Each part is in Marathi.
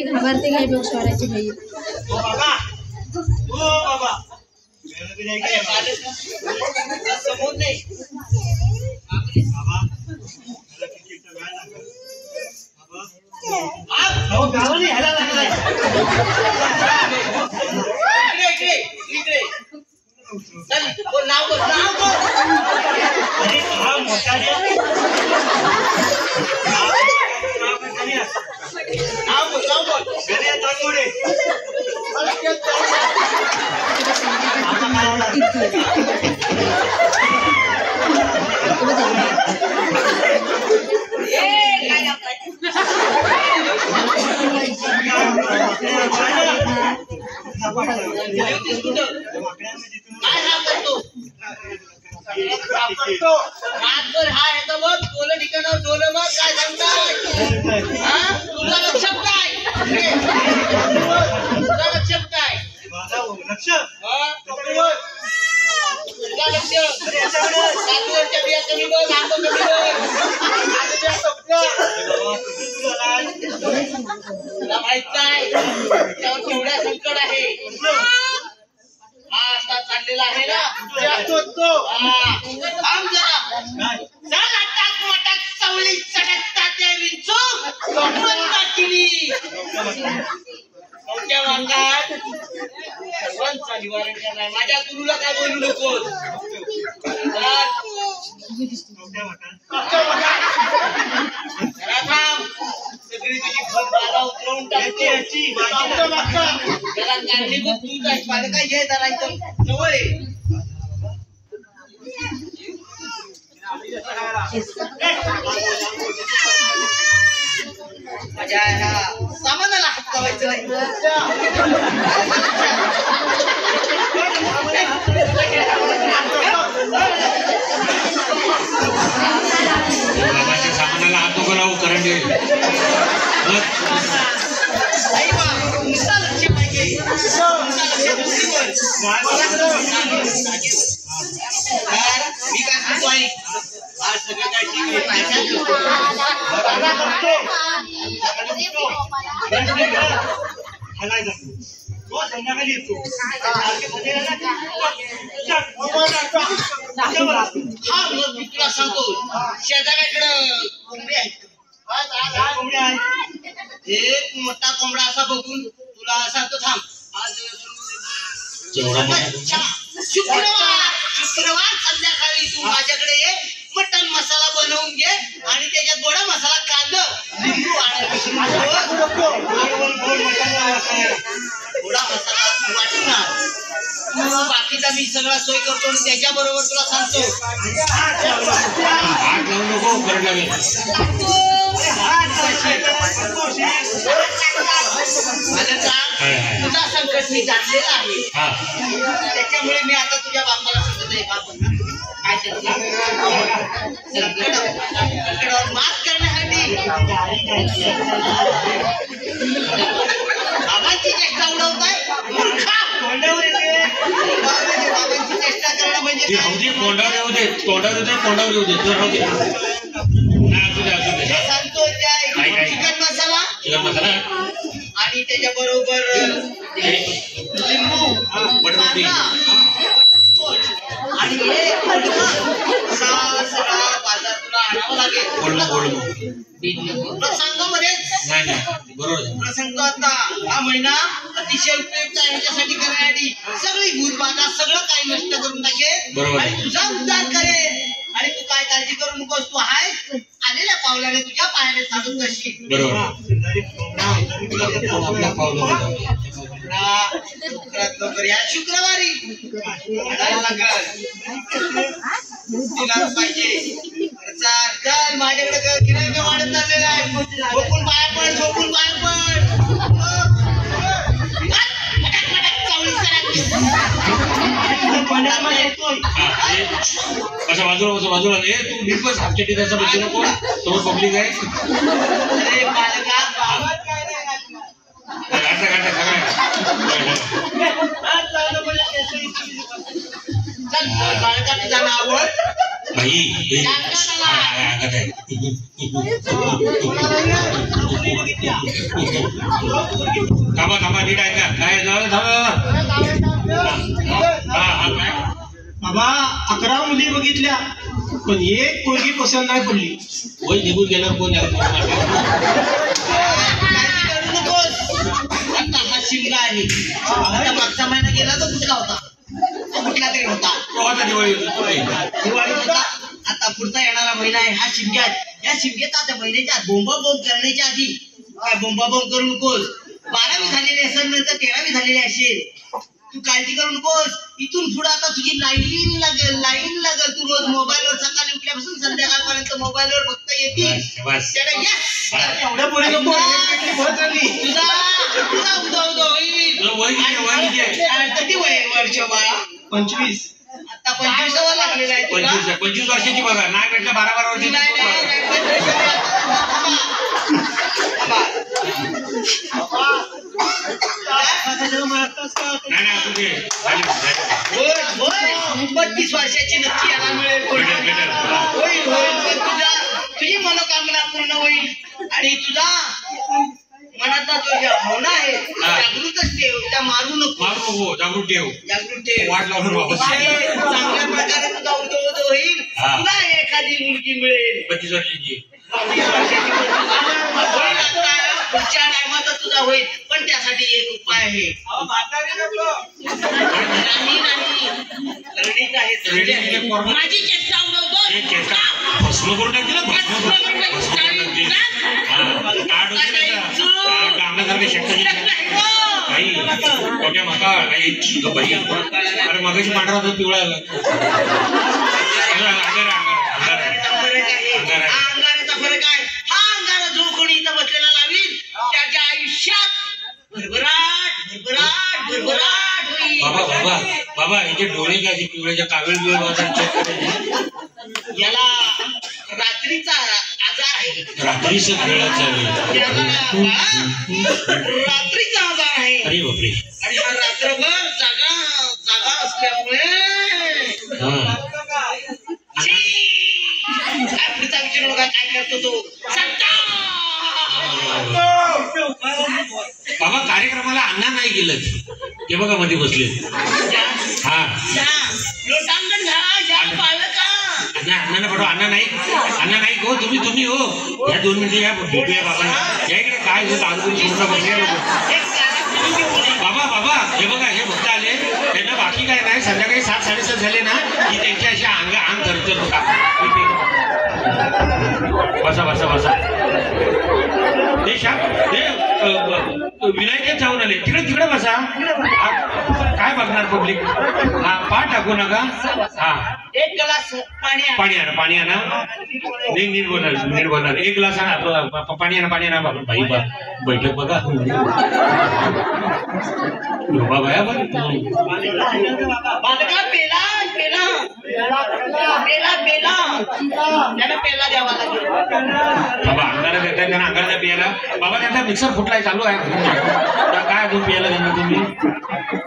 घाबरते काय स्वराची भाई संकट आहे आता चाललेला आहे ना चवळी चटकता त्या विंचू सर्वांचा निवारण करणार माझ्या गुरुला काय बोलू नको सगळी तुझी बाधा उतरवून टाकते त्याला कारणीभूत तूच आहेस मला काय घे जरा इथं जवळ आहे माझ्या सामानाला हात लावायचं नाही सामानाला हात नको लावू करंट येईल मी काय सांगतो आहे आज सगळं काय ठीक आहे संध्याकाळी येतो हा मग मी तुला सांगतो शेजाऱ्याकडं कोंबडी आहे एक मोठा कोंबडा असा बघून तुला सांगतो थांब आज शुक्रवार संध्याकाळी तू माझ्याकडे ये मटन मसाला बनवून घे आणि त्याच्यात गोडा मसाला कांदा लिंबू गोडा मसाला वाटणार बाकीचा मी सगळा सोय करतो आणि त्याच्या बरोबर तुला सांगतो तुझा संकट मी जाणलेला आहे त्याच्यामुळे मी आता तुझ्या बापाला सांगत आहे बाबा काय संकटावर मात करण्यासाठी बाबांची चेष्टा उडवताय बाबांची चेष्टा करणं म्हणजे तोंडावर येऊ दे तोंडावर येऊ दे सांगतो चिकन मसाला आणि त्याच्या बरोबर लिंबू आणि सगळा बाजार तुला आणावं लागेल प्रसंगामध्ये प्रसंग आता हा महिना अतिशय उपयुक्त आहे ह्याच्यासाठी करण्यासाठी सगळी भूतबाधा सगळं काही नष्ट करून टाकेल आणि तुझा उद्धार करेल आणि तू काय काळजी करू नकोस तू आहेस आलेल्या पावलाने तुझ्या पायाने चालून करशील या शुक्रवारी पाहिजे चल माझ्याकडे गिराईक वाढत चाललेलं आहे झोपून पाया पड झोपून पाया पड असं बाजूला ए तू नीट बस आमच्या त्याचा बसू नको समोर पब्लिक आहे अरे बालका बालका तुझा नाव थांबा नीट आहे का काय बाबा 11 मुली बघितल्या पण एक पोरगी पसंत नाही पडली. वय निघून गेल्यावर कोण आता हा शिमगा आहे. आता मागचा महिना गेला तर कुठला होता कुठला तरी होता दिवाळी होता. आता पुढचा येणारा महिना आहे हा शिमग्यात. या शिमग्यात आता महिन्याच्या बोंबाबोंब करण्याच्या आधी काय बोंबाबोंब करू नकोस. 12वी झालेली असेल नंतर 13वी झालेली असेल तू काळजी करू नकोस. इथून पुढे आता तुझी लाईन लागल. तू रोज मोबाईलवर सकाळी उठल्यापासून संध्याकाळपर्यंत मोबाईलवर फक्त येतील. एवढ्या पोरीला तुझा किती वय वर्ष बाळा 25. आता 25 लागलेला आहे तुला. 25 वर्षाची बघा नाही भेटलं 12 वर्षाची नाही 32 वर्षाची नक्की याला मिळेल. तुझी मनोकामना पूर्ण होईल आणि तुझा मनाचा जो भावना आहे जागृतच ठेव. त्या मारू नको. जागृत ठेव वाट लावून वापस चांगल्या प्रकारे तुझा उदोउद होईल. तुला एखादी मुलगी मिळेल 25 वर्षाची. पुढच्या टायमाचा तुझा होईल. पण त्यासाठी एक उपाय आहे. माझी चेष्टा उडवतो. भस्म करून टाकते अरे मगाशी पांढरा होता पिवळा अंगाराचा फरक आहे. हा अंगारा जो कोणी इथं बसलेला लावील त्याच्या आयुष्यात भरभराट होईल. बाबा याचे डोळे काय पिवळ्याच्या कावीळ याला रात्रीचा आजार आहे. रात्रीचं रात्रीचा आजार आहे. अरे बापरे. आणि हा रात्रभर जागा असल्यामुळे पुढचा विचार बघा काय करतो तो. बाबा कार्यक्रमाला अण्णा नाही गेलं ते बघा मध्ये बसले. हा लोटांगण झाला अण्णा पाठव. अण्णा नाही हो तुम्ही हो या 2 मिनिटं या भेटूया बाबा या इकडे काय होत आजूबाजू बाबा हे बघा हे भक्त आले त्यांना बाकी काय नाही. संध्याकाळी 7-7:30 झाले ना की त्यांच्या अशा अंग धरतो बघा. बसा विनायक जाऊन आले तिकडे बसा. काय बघणार पब्लिक. हा पाठ टाकू नका. हा 1 ग्लास पाणी आणा. नीट बोलणार 1 ग्लास आणा. पाणी आणा बाई बैठक बघा बाया बालका पेला पेला द्यावा लागेल. बाबा अंगाला देतात त्यांना अंगाला पियाला. बाबा त्यांचा मिक्सर फुटलाय चालू आहे. काय अजून पियाला त्यांना तुम्ही.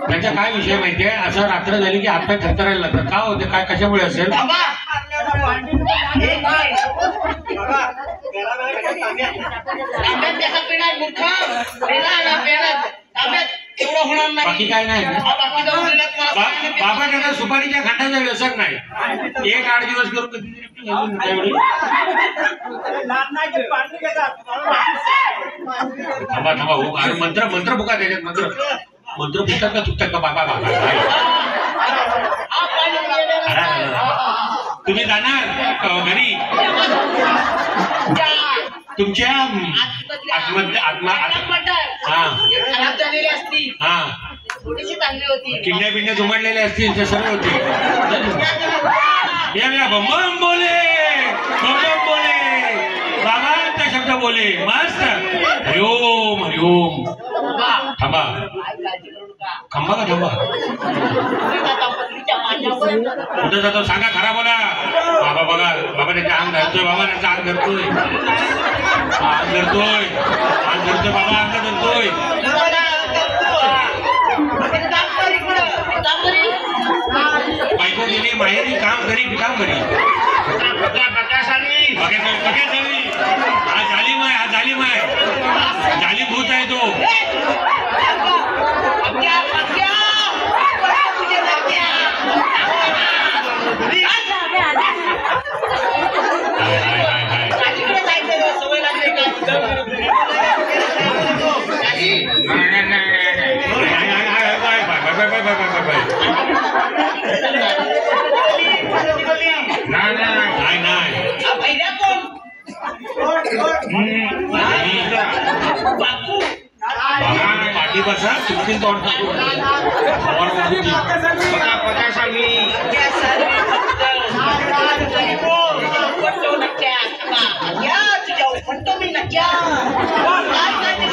त्यांचा काय विषय माहितीये असं रात्र झाली की हातपाय थरथरायला लागतात. का होते काय कशामुळे असेल. बाकी काय नाही. बाबा त्यांना सुपारीच्या खंडाचा व्यवसाय नाही. 1-8 दिवस करून थांबा हो. अरे मंत्र बुका त्याच्यात मंत्र पुस्तक का चुकतात का बाबा. तुम्ही जाणार घरी तुमच्या आत्मा किडण्या जुमडलेल्या असतील ते सर्व होते. बम बोले बाबांचा शब्द बोले मस्त. हरिओम थांबा. कुठं जातो सांगा खरा बोला. बाबा बघा बाबा त्याच्या अंग धरतोय बाबा त्याचा अंग धरतोय अंग धरतोय बाबा अंग धरतोय. बायको गेली माहेरी काम करी हा झाली माय झाली भूत आहे तो. पाठी बसा चुकीन तोंड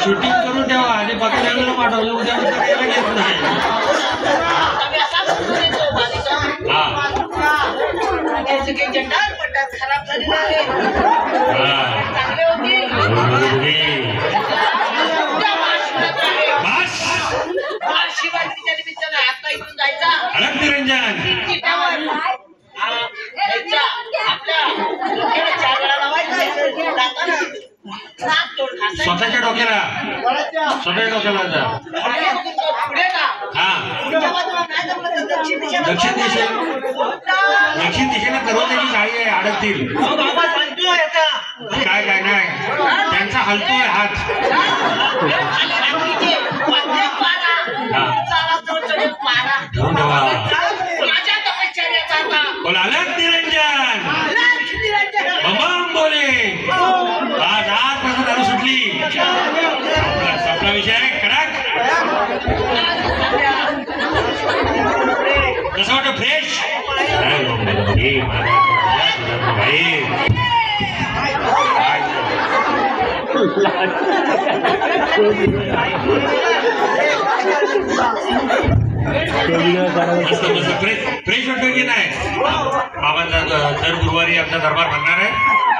शूटिंग करून ठेवा आणि बाकी जणांना पाठवलं उद्या करायला घेत नाही. खराब झालेला आहे. शिवाजीच्या निमित्तानं आता इथून जायचा निरंजन स्वतःच्या डोक्याला हा दक्षिण दिशेला दरवाजाची जाळी आहे अडकतील. काय नाही त्यांचा हलतोय हात. आलात निरंजन बम बोले आज आजपासून दारू सुटली. आपला विषय कडक कसं वाटतं फ्रेश फ्रेश वाटतो की नाही. बाबांचा दर गुरुवारी आपला दरबार भरणार आहे.